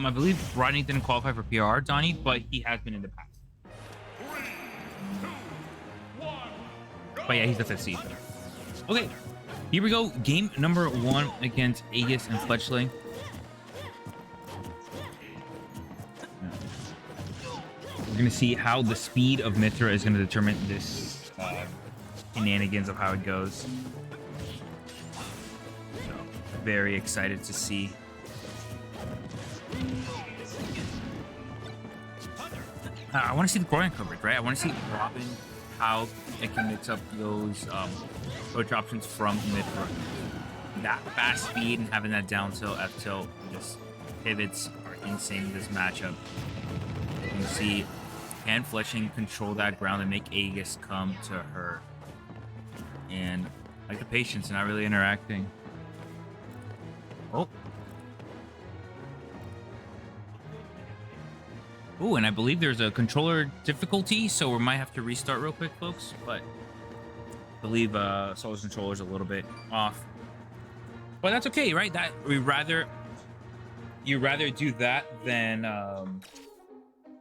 I believe Rodney didn't qualify for PR, Donnie, but he has been in the past. But yeah, he's the 5th seed. Okay, here we go. Game number 1 against Aegis and Fletchling. We're going to see how the speed of Mithra is going to determine this shenanigans of how it goes. So, very excited to see. I want to see the Gorian coverage, right? I want to see Robin, how it can mix up those approach options from Mithra. That fast speed and having that down tilt, F tilt, just pivots are insane in this matchup. You can see, can Fletchling control that ground and make Aegis come to her? And like the patience and not really interacting. Oh. Ooh, and I believe there's a controller difficulty, so we might have to restart real quick, folks. But I believe Solar's controller's a little bit off. But that's okay, right? That you'd rather do that than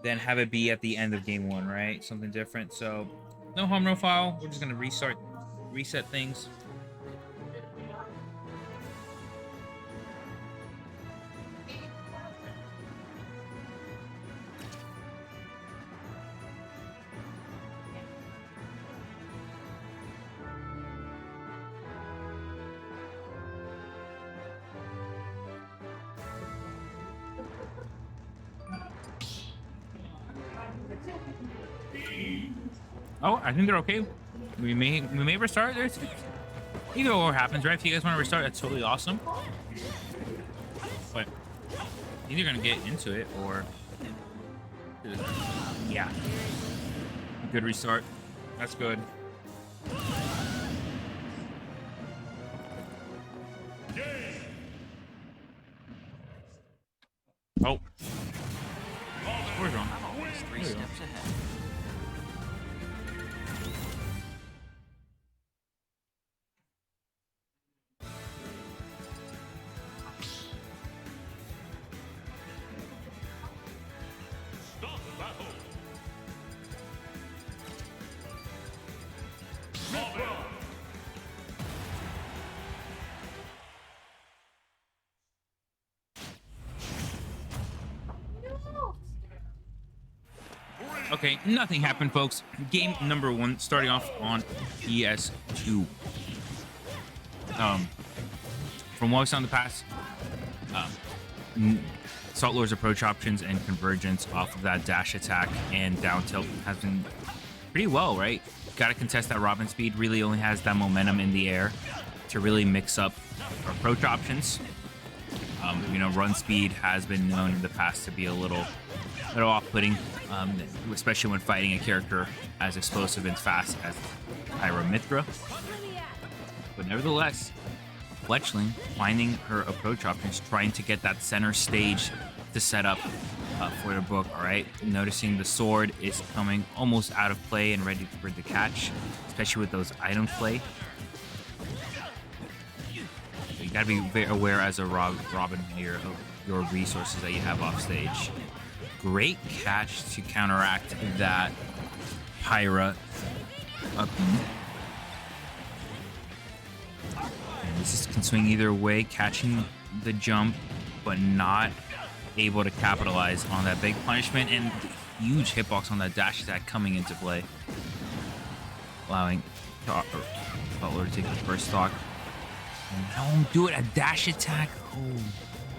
have it be at the end of game 1, right? Something different. So no harm, no foul. We're just gonna reset things. Oh, I think they're okay. We may restart. There's either or happens, right? If you guys want to restart, that's totally awesome. But either gonna get into it or yeah, good restart. That's good. Oh, we're wrong. I'm always 3 steps ahead. Okay, nothing happened, folks. Game number 1 starting off on PS2. From what we saw in the past, Saltlord's approach options and convergence off of that dash attack and down tilt has been pretty well, right? Got to contest that Robin speed. Really only has that momentum in the air to really mix up approach options. You know, run speed has been known in the past to be a little off-putting, especially when fighting a character as explosive and fast as Mithra. But nevertheless, Fletchling finding her approach options, trying to get that center stage to set up for the book. All right, noticing the sword is coming almost out of play and ready for the catch, especially with those item play. So you gotta be very aware as a Robin here of your resources that you have off stage. Great catch to counteract that Pyra up. And this can swing either way, catching the jump, but not able to capitalize on that big punishment and huge hitbox on that dash attack coming into play, allowing Saltlord to take the first stock. Don't do it, a dash attack. Oh,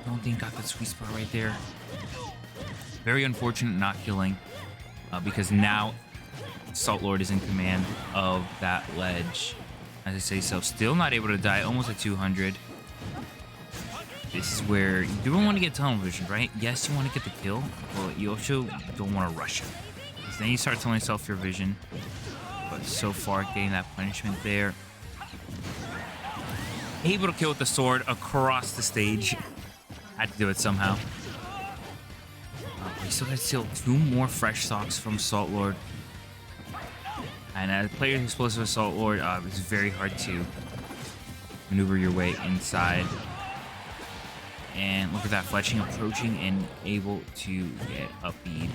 don't think got that sweet spot right there. Very unfortunate not killing, because now Saltlord is in command of that ledge. As I say so, still not able to die, almost at 200. This is where you don't want to get tunnel vision, right? Yes, you want to get the kill, but you also don't want to rush it. Because then you start telling yourself your vision. But so far, getting that punishment there. Able to kill with the sword across the stage. Had to do it somehow. We still got to steal 2 more fresh stocks from Saltlord. And as a player explosive as Saltlord, it's very hard to maneuver your way inside. And look at that, Fletchling approaching and able to get a bead.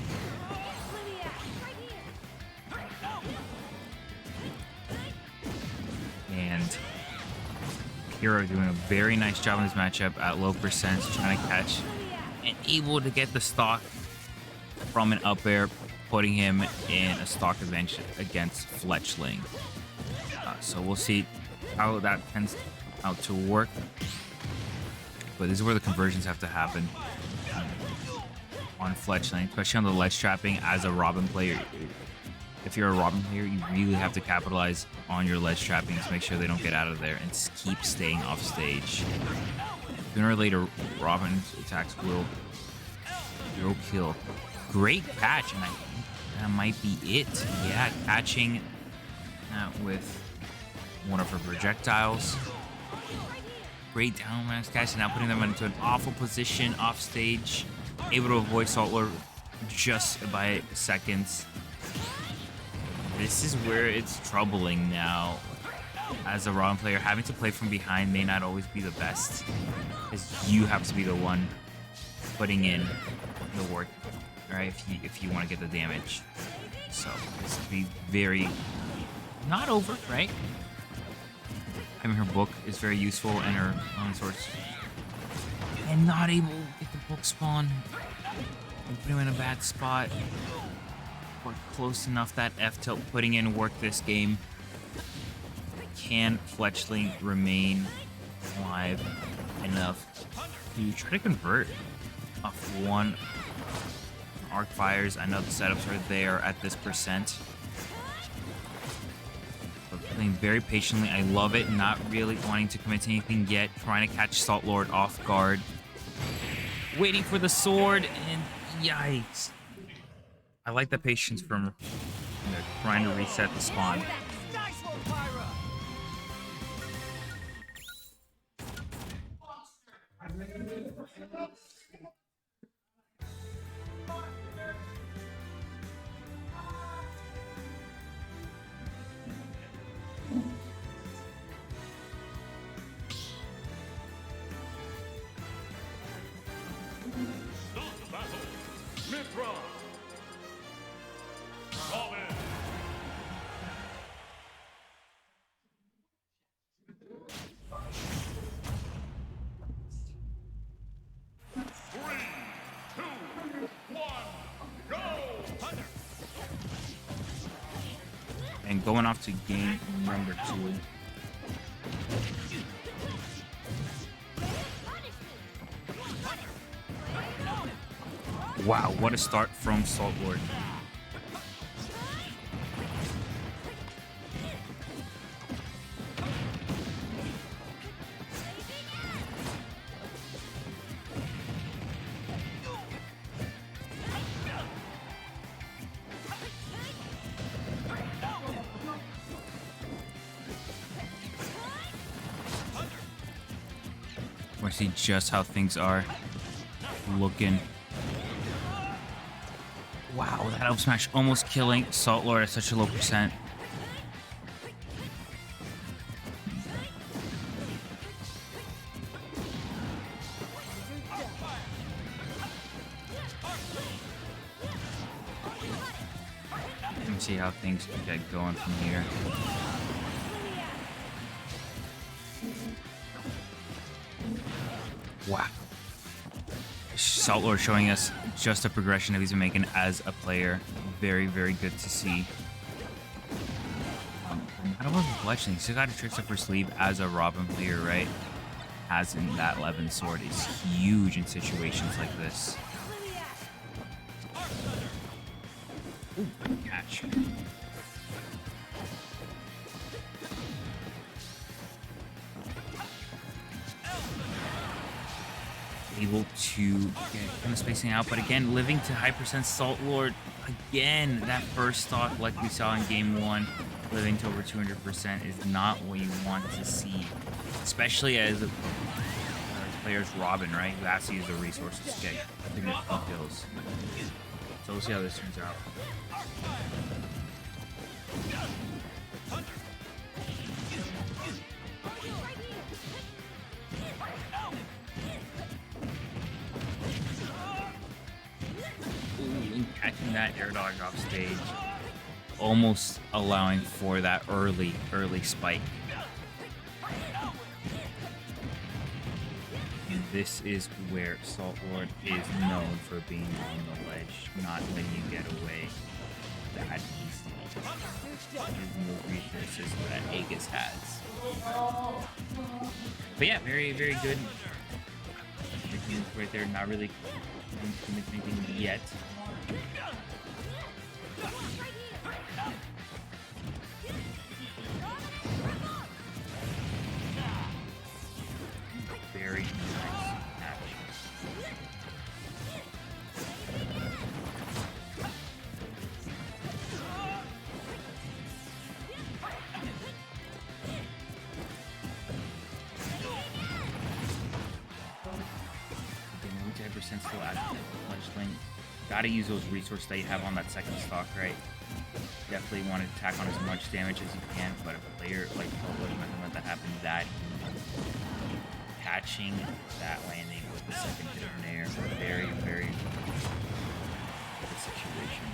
And Hero doing a very nice job in this matchup at low percent, trying to catch and able to get the stock from an up air, putting him in a stock advantage against Fletchling. So we'll see how that tends out to work. But this is where the conversions have to happen on Fletchling, especially on the ledge trapping as a Robin player. If you're a Robin player, you really have to capitalize on your ledge trapping to make sure they don't get out of there and keep staying off stage. Sooner or later, Robin's attacks will kill. Great catch, and I think that might be it. Yeah, catching with one of her projectiles. Great down max catch, and now putting them into an awful position off stage. Able to avoid Saltlord just by seconds. This is where it's troubling now. As a Robin player, having to play from behind may not always be the best, because you have to be the one putting in the work, right? If you want to get the damage. So this would be very not over, right? Having her book is very useful, and her own sorts, and not able to get the book spawn and put him in a bad spot. But close enough that F tilt putting in work this game. Can Fletchling remain alive enough to try to convert off one arc fires? I know the setups are there at this percent. But playing very patiently. I love it. Not really wanting to commit to anything yet. Trying to catch Saltlord off guard. Waiting for the sword, and yikes. I like the patience from trying to reset the spawn. And going off to game number 2. Wow, what a start from Saltlord. I see just how things are looking. Wow, that up smash almost killing Saltlord at such a low percent. Let me see how things get going from here. Wow. Saltlord showing us just a progression that he's been making as a player. Very, very good to see. I don't know if Fletchling still got tricks up her sleeve as a Robin player, right? Has in that 11 sword is huge in situations like this. Ooh, catch. Able to get kind of spacing out, but again, living to high percent. Saltlord, again, that first stock like we saw in game 1, living to over 200% is not what you want to see, especially as a player's Robin, right? Who has to use the resources to get significant kills. So we'll see how this turns out. catching that air dodge off stage, almost allowing for that early spike. And this is where Saltlord is known for being on the ledge, not letting you get away that easy. Using those resources that Aegis has. But yeah, very, very good. Right there, not really doing anything yet. Very nice action. Okay, 90% still active. Fletchling. Gotta use those resources that you have on that second stock, right? Definitely want to tack on as much damage as you can, but a player like Saltlord isn't gonna let that happen that easy. Catching that landing with the second hit in air. Very, very good situation.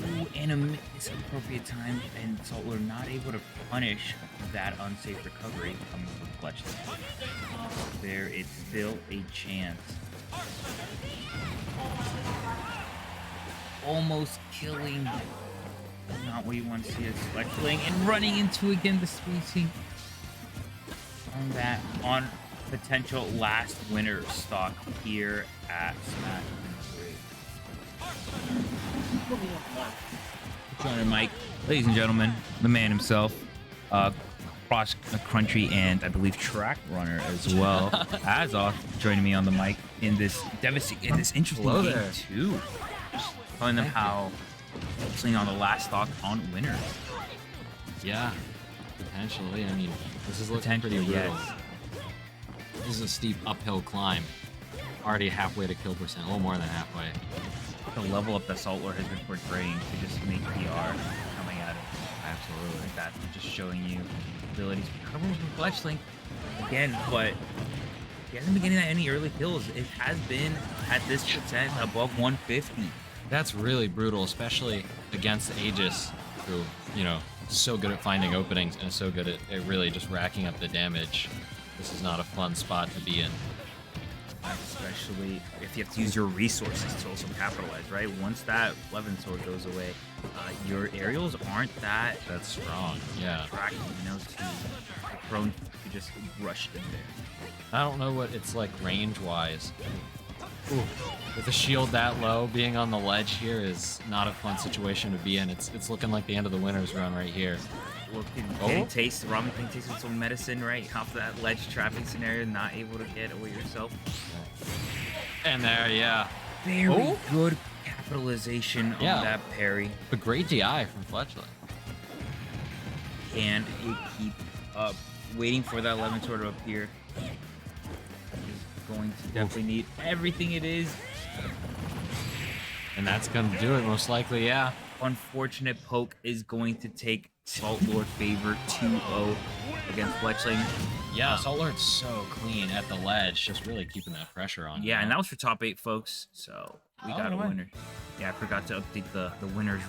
Ooh, and a misappropriate time, and Saltlord not able to punish that unsafe recovery coming from Fletchling. There is still a chance. Almost killing. Not what you want to see as Fletchling, and running into again the spacing on that potential last winner stock here at Smash 3. Joining Mike, ladies and gentlemen, the man himself, cross country and I believe track runner as well. Azoth joining me on the mic in this interesting game too. Telling them how focusing on the last stock on winners. Yeah, potentially. I mean, this is looking pretty brutal. Yes. This is a steep uphill climb. Already halfway to kill percent, a little more than halfway. The level up that Saltlord has been portraying to just make PR coming at it. Absolutely. Like that, just showing you abilities. Troubles with Fletchling again, but he hasn't been getting that any early kills. It has been at this percent above 150. That's really brutal, especially against Aegis, who, you know, is so good at finding openings and is so good at really just racking up the damage. This is not a fun spot to be in. Especially if you have to use your resources to also capitalize, right? Once that 11 sword goes away, your aerials aren't that strong. Yeah. Attractive, you know, to prone to just rush in there. I don't know what it's like range-wise. Ooh. With a shield that low, being on the ledge here is not a fun situation to be in. It's looking like the end of the winner's run right here. Well, can taste ramen can taste with some medicine, right? Off that ledge trapping scenario, not able to get away yourself. And there, yeah. Very good capitalization on that parry. A great DI from Fletchling. And it keep up, waiting for that 11 sword to appear. Is going to definitely need everything it is. And that's going to do it, most likely, yeah. Unfortunate poke is going to take Saltlord favor 2-0 against Fletchling. Yeah, Saltlord's so clean at the ledge, just really keeping that pressure on. Yeah, and that was for top 8, folks. So we got a winner. Yeah, I forgot to update the winners.